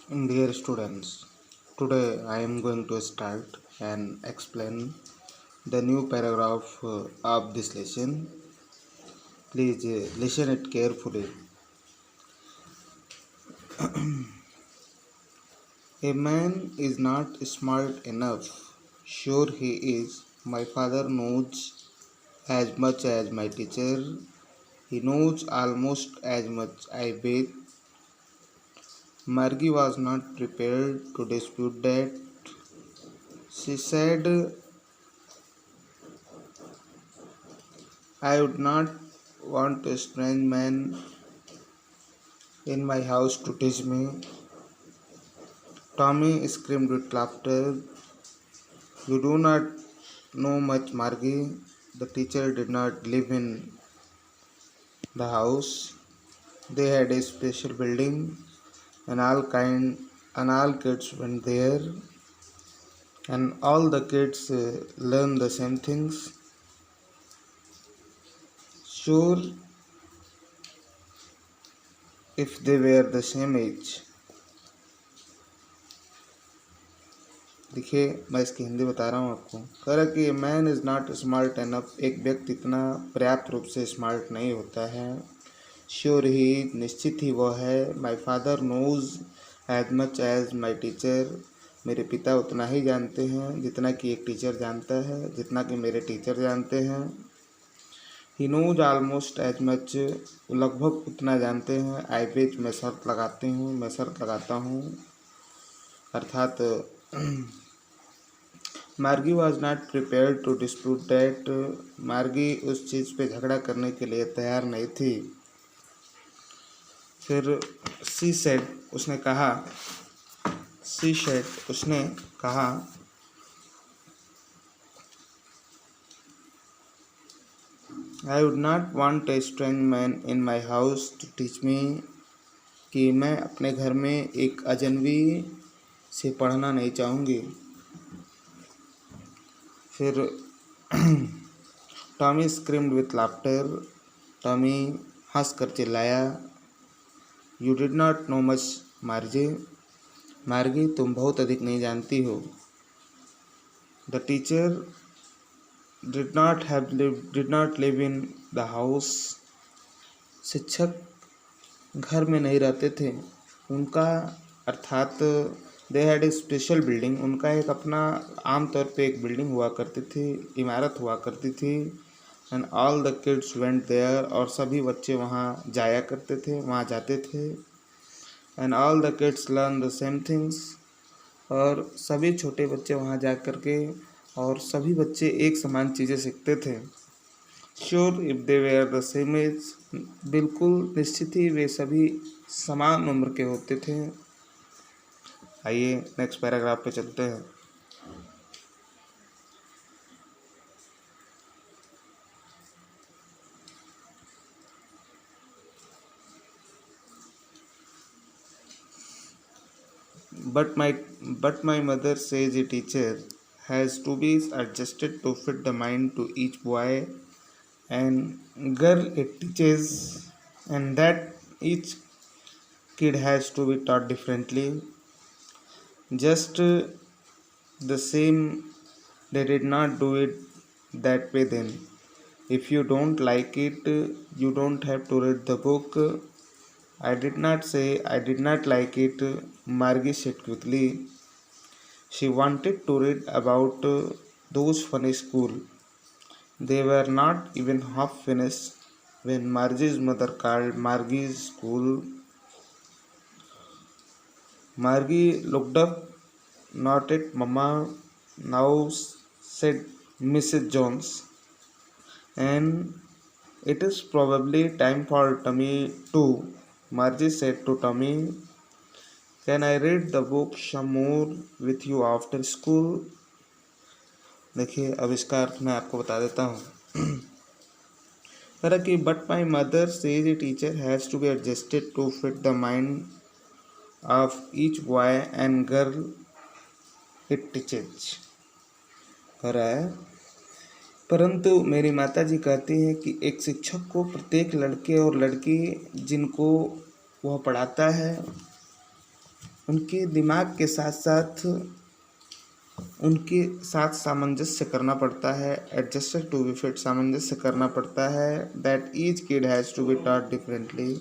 Dear students, today I am going to start and explain the new paragraph of this lesson. Please listen it carefully. A man is not smart enough. Sure he is. My father knows as much as my teacher. He knows almost as much, I bet. Margie was not prepared to dispute that. She said, I would not want a strange man in my house to teach me. Tommy screamed with laughter. You do not know much, Margie. The teacher did not live in the house. They had a special building, and all kids went there, and all the kids learned the same things. Sure, if they were the same age. देखिए, मैं इसकी हिंदी बता रहा हूँ आपको। कह रहा कि man is not smart enough, एक व्यक्ति इतना पर्याप्त रूप से स्मार्ट नहीं होता है। श्योर ही, निश्चित ही वह है। My father knows as much as my teacher, मेरे पिता उतना ही जानते हैं जितना कि एक टीचर जानता है, जितना कि मेरे टीचर जानते हैं। He knows almost as much, लगभग उतना जानते हैं। आई बेच, मैं शर्त लगाता हूँ। अर्थात Margie was not prepare to dispute that, Margie उस चीज़ पे झगड़ा करने के लिए तैयार नहीं थी। फिर सी सेड, उसने कहा, I would not want a strange man in my house to teach me, कि मैं अपने घर में एक अजनबी से पढ़ना नहीं चाहूँगी। फिर Tommy screamed with laughter, Tommy हंस कर चिल्लाया। You did not know much मार्गी, तुम बहुत अधिक नहीं जानती हो। The teacher did not live in the house, शिक्षक घर में नहीं रहते थे। उनका अर्थात they had a special building, उनका एक अपना आमतौर पे एक बिल्डिंग हुआ करती थी, इमारत हुआ करती थी। And all the kids went there, और सभी बच्चे वहाँ जाया करते थे, वहाँ जाते थे। And all the kids learn the same things, और सभी छोटे बच्चे वहाँ जा कर के और सभी बच्चे एक समान चीज़ें सीखते थे। Sure if they were the same age, बिल्कुल निश्चित ही वे सभी समान उम्र के होते थे। आइए नेक्स्ट पैराग्राफ पे चलते हैं। But my mother says a teacher has to be adjusted to fit the mind to each boy and girl it teaches, and that each kid has to be taught differently. Just the same, they did not do it that way then. If you don't like it, you don't have to read the book. I did not say I did not like it, Margie said quickly. She wanted to read about those funny school. They were not even half finished when Margie's mother called Margie's school. Margie looked up, not at Mama, now said Mrs. Jones. And it is probably time for Tommy too, Margie said to Tommy. Can I read the book some more with you after school? देखिए, अब इसका अर्थ मैं आपको बता देता हूँ। कह रहा कि but my mother says a teacher has to be adjusted to fit the mind of each boy and girl it teaches. कह रहा है, परंतु मेरी माता जी कहती हैं कि एक शिक्षक को प्रत्येक लड़के और लड़की जिनको वह पढ़ाता है उनके दिमाग के साथ साथ उनके साथ सामंजस्य करना पड़ता है। एडजस्टेड टू बी फिट, सामंजस्य करना पड़ता है। That each kid has to be taught differently,